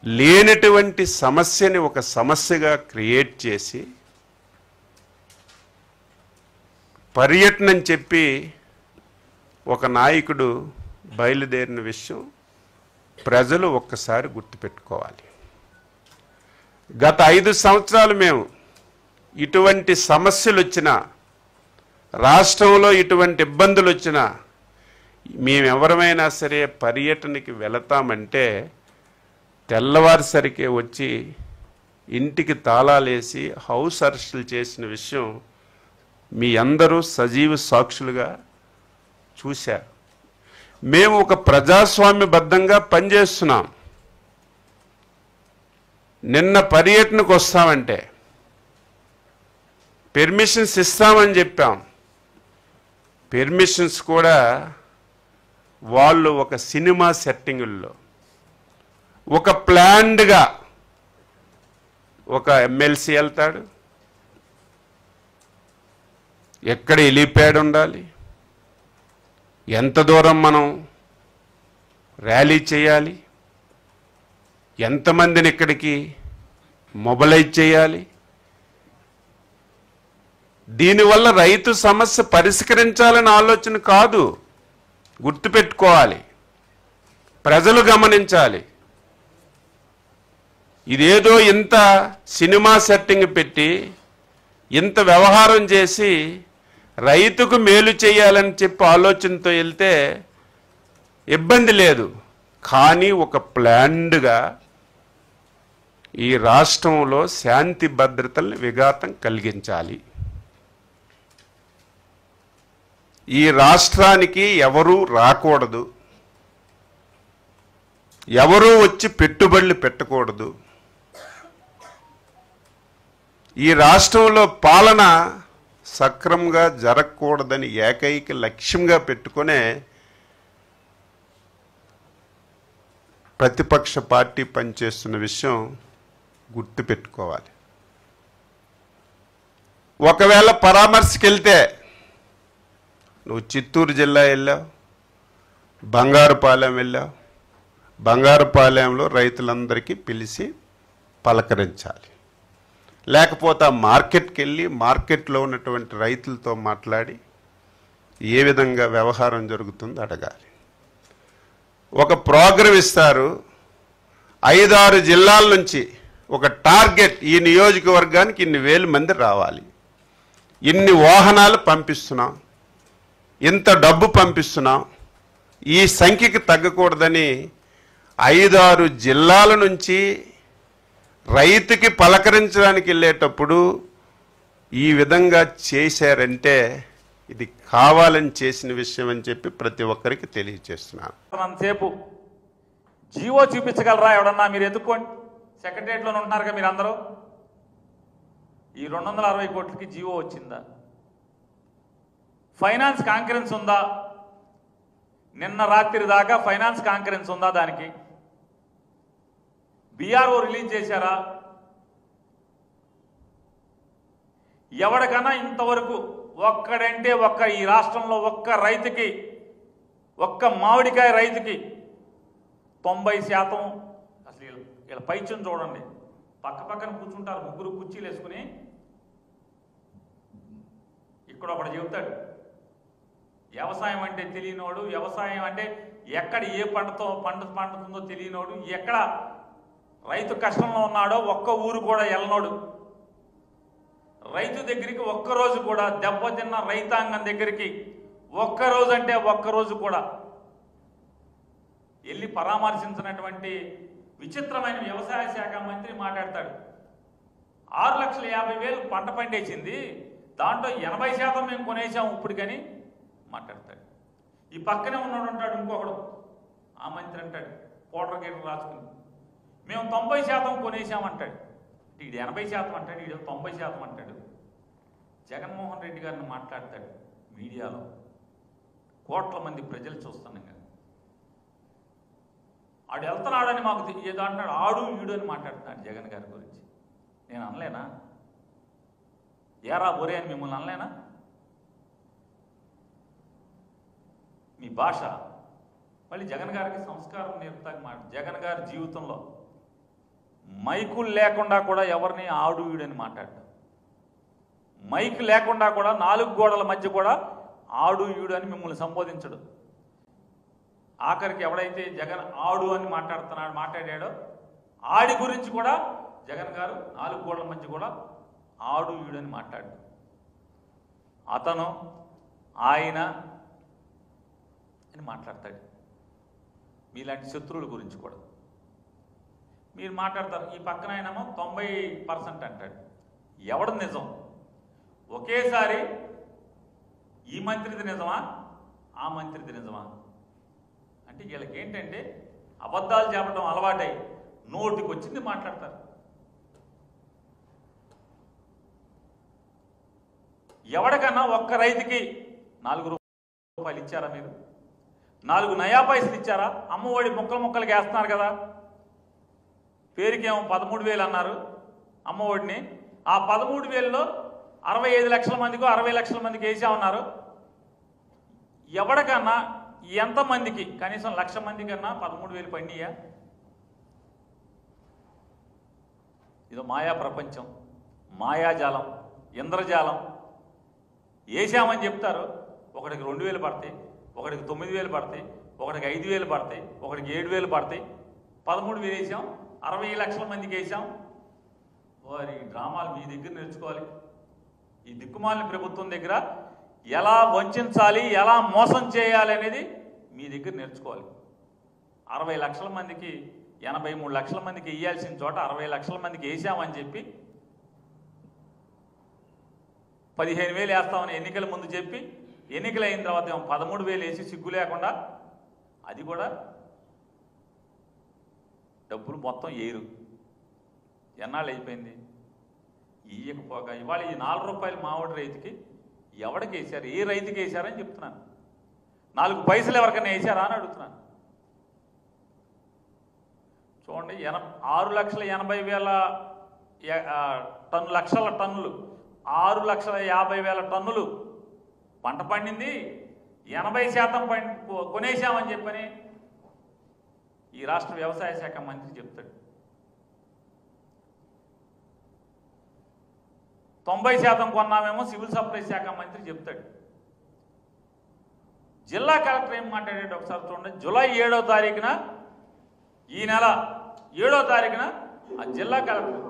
లేనటువంటి సమస్యని ఒక సమస్యగా క్రియేట్ చేసి పర్యటన అని చెప్పి ఒక నాయకుడు బయలుదేరిన విషయం ప్రజలు ఒక్కసారి గుర్తుపెట్టుకోవాలి. గత 5 సంవత్సరాలు మేము ఇటువంటి సమస్యలు వచ్చినా, రాష్ట్రంలో ఇటువంటి ఇబ్బందులు వచ్చినా మేమెవరమైనా సరే పర్యటనకి వెళతామంటే తెల్లవారిసరికే వచ్చి ఇంటికి తాళాలేసి హౌస్ అరెస్టులు చేసిన విషయం మీ అందరూ సజీవ సాక్షులుగా చూశారు. మేము ఒక ప్రజాస్వామ్యబద్ధంగా పనిచేస్తున్నాం. నిన్న పర్యటనకు వస్తామంటే పెర్మిషన్స్ ఇస్తామని చెప్పాం. పెర్మిషన్స్ కూడా వాళ్ళు ఒక సినిమా సెట్టింగుల్లో ఒక ప్లాన్డ్గా ఒక ఎమ్మెల్సీ వెళ్తాడు, ఎక్కడ హెలీప్యాడ్ ఉండాలి, ఎంత దూరం మనం ర్యాలీ చేయాలి, ఎంతమందిని ఇక్కడికి మొబలైజ్ చేయాలి, దీనివల్ల రైతు సమస్య పరిష్కరించాలని ఆలోచన కాదు. గుర్తుపెట్టుకోవాలి, ప్రజలు గమనించాలి. ఇదేదో ఇంత సినిమా సెట్టింగ్ పెట్టి ఇంత వ్యవహారం చేసి రైతుకు మేలు చేయాలని చెప్పి ఆలోచనతో వెళ్తే ఇబ్బంది లేదు. కానీ ఒక ప్లాన్డ్గా ఈ రాష్ట్రంలో శాంతి భద్రతల్ని విఘాతం కలిగించాలి. ఈ రాష్ట్రానికి ఎవరూ రాకూడదు, ఎవరూ వచ్చి పెట్టుబడులు పెట్టకూడదు. ఈ రాష్ట్రంలో పాలన సక్రమంగా జరగకూడదని ఏకైక లక్ష్యంగా పెట్టుకునే ప్రతిపక్ష పార్టీ పనిచేస్తున్న విషయం గుర్తుపెట్టుకోవాలి. ఒకవేళ పరామర్శకి వెళ్తే నువ్వు చిత్తూరు జిల్లా వెళ్ళావు, బంగారుపాలెం వెళ్ళావు, బంగారుపాలెంలో రైతులందరికీ పిలిచి పలకరించాలి. లేకపోతే ఆ మార్కెట్కి వెళ్ళి మార్కెట్లో ఉన్నటువంటి రైతులతో మాట్లాడి ఏ విధంగా వ్యవహారం జరుగుతుందో అడగాలి. ఒక ప్రోగ్రాం ఇస్తారు, 5-6 జిల్లాల నుంచి ఒక టార్గెట్, ఈ నియోజకవర్గానికి ఇన్ని వేల మంది రావాలి, ఇన్ని వాహనాలు పంపిస్తున్నాం, ఇంత డబ్బు పంపిస్తున్నాం, ఈ సంఖ్యకి తగ్గకూడదని 5-6 జిల్లాల నుంచి రైతుకి పలకరించడానికి వెళ్ళేటప్పుడు ఈ విధంగా చేశారంటే ఇది కావాలని చేసిన విషయం అని చెప్పి ప్రతి ఒక్కరికి తెలియజేస్తున్నాను. అంతసేపు జీవో చూపించగలరా ఎవడన్నా? మీరు ఎత్తుక్కోండి, సెక్రటరియట్లోనే ఉంటున్నారుగా మీరు అందరూ. ఈ 260 కోట్లకి జీవో వచ్చిందా? ఫైనాన్స్ కాంకరెన్స్ ఉందా? నిన్న రాత్రి దాకా ఫైనాన్స్ కాంకరెన్స్ ఉందా? దానికి బిఆర్ఓ రిలీజ్ చేశారా? ఎవరికన్నా ఇంతవరకు ఒక్కడంటే ఒక్క ఈ రాష్ట్రంలో ఒక్క రైతుకి, ఒక్క మామిడికాయ రైతుకి 90% అసలు వీళ్ళ పైచం చూడండి, పక్క పక్కన కూర్చుంటారు, ముగ్గురు కుర్చీలు వేసుకుని. ఇక్కడ ఒకడు చెబుతాడు వ్యవసాయం అంటే తెలియనోడు, వ్యవసాయం అంటే ఎక్కడ ఏ పండుతుందో తెలియనోడు, ఎక్కడ రైతు కష్టంలో ఉన్నాడో ఒక్క ఊరు కూడా వెళ్ళనోడు, రైతు దగ్గరికి ఒక్కరోజు కూడా, దెబ్బతిన్న రైతాంగం దగ్గరికి ఒక్కరోజు అంటే ఒక్కరోజు కూడా వెళ్ళి పరామర్శించినటువంటి విచిత్రమైన వ్యవసాయ శాఖ మంత్రి మాట్లాడతాడు. 6,50,000 పంట పండేసింది, దాంట్లో 80% మేము కొనేసాం ఇప్పటికని మాట్లాడతాడు. ఈ పక్కనే ఉన్నాడు అంటాడు ఇంకొకడు, ఆ మంత్రి అంటాడు కోటర్ గీటర్ రాసుకుని, మేము 90% కొనేసామంటాడు. ఈడు 80% అంటాడు, ఈడు 90% అంటాడు. జగన్మోహన్ రెడ్డి గారిని మాట్లాడతాడు మీడియాలో, కోట్ల మంది ప్రజలు చూస్తున్నాం కదా, ఆడు వెళ్తున్నాడని మాకు ఏదో అంటాడు, ఆడు ఈడు అని మాట్లాడుతున్నాడు జగన్ గారి గురించి. నేను అనలేనా? ఏరా ఒరే అని మిమ్మల్ని అనలేనా? మీ భాష మళ్ళీ జగన్ గారికి సంస్కారం నేర్పుతాక మాట. జగన్ గారి జీవితంలో మైకులు లేకుండా కూడా ఎవరిని ఆడు ఈడని మాట్లాడడం, మైక్ లేకుండా కూడా 4 గోడల మధ్య కూడా ఆడు ఈడు అని మిమ్మల్ని సంబోధించడు. ఆఖరికి ఎవడైతే జగన్ ఆడు అని మాట్లాడాడో ఆడి గురించి కూడా జగన్ గారు 4 గోడల మధ్య కూడా ఆడు ఈడు అని మాట్లాడు. అతను ఆయన అని మాట్లాడతాడు. మీలాంటి శత్రువుల గురించి కూడా మీరు మాట్లాడతారు. ఈ పక్కన ఆయనేమో 90% అంటాడు. ఎవడు నిజం? ఒకేసారి ఈ మంత్రిది నిజమా, ఆ మంత్రిది నిజమా అంటే వీళ్ళకి ఏంటంటే అబద్ధాలు చెప్పడం అలవాటై నోటికి వచ్చింది మాట్లాడతారు. ఎవడికన్నా ఒక్క రైతుకి 4 రూపాయలు ఇచ్చారా? మీరు 4 నయా పైసలు ఇచ్చారా? అమ్మఒడి ముక్కలకి వేస్తున్నారు కదా, పేరుకేమో 13,000 అన్నారు అమ్మఒడిని. ఆ 13,000లో 65 లక్షల మందికో 60 లక్షల మందికి వేసామన్నారు. ఎవడికన్నా ఎంతమందికి కనీసం 1,00,000 మంది కన్నా 13,000 పండియా? ఇదో మాయా ప్రపంచం, మాయాజాలం, ఇంద్రజాలం. వేసామని చెప్తారు. ఒకడికి 2,000 పడతాయి, ఒకడికి 9,000 పడతాయి, ఒకడికి 5,000 పడతాయి, ఒకడికి 7,000 పడతాయి. 13,000 వేసాం, 60 లక్షల మందికి వేసాం. వారి డ్రామాలు మీ దగ్గర నేర్చుకోవాలి. ఈ దిక్కుమాలిన ప్రభుత్వం దగ్గర ఎలా వంచాలి, ఎలా మోసం చేయాలి అనేది మీ దగ్గర నేర్చుకోవాలి. 60 లక్షల మందికి 83 లక్షల మందికి వేయాల్సిన చోట 60 లక్షల మందికి వేసామని చెప్పి 15,000 వేస్తామని ఎన్నికల ముందు చెప్పి ఎన్నికలు అయిన తర్వాత 13,000 వేసి సిగ్గు లేకుండా అది కూడా డబ్బులు మొత్తం ఏరు. ఎన్నాళ్ళు అయిపోయింది ఇయ్యకపోగా. ఇవాళ ఈ 4 రూపాయలు మామిడి రైతుకి ఎవడికి వేశారు, ఏ రైతుకి వేశారని చెప్తున్నాను. 4 పైసలు ఎవరికైనా వేశారా అని అడుగుతున్నాను. చూడండి, 6,80,000 లక్షల టన్నులు, 6,50,000 టన్నులు పంట పండింది. 80% కొనేశామని చెప్పని ఈ రాష్ట్ర వ్యవసాయ శాఖ మంత్రి చెప్తాడు. 90% కొన్నామేమో సివిల్ సప్లైస్ శాఖ మంత్రి చెప్తాడు. జిల్లా కలెక్టర్ ఏం మాట్లాడాడు ఒకసారి చూడండి. జూలై 7వ తారీఖున, ఈ నెల 7వ తారీఖున ఆ జిల్లా కలెక్టర్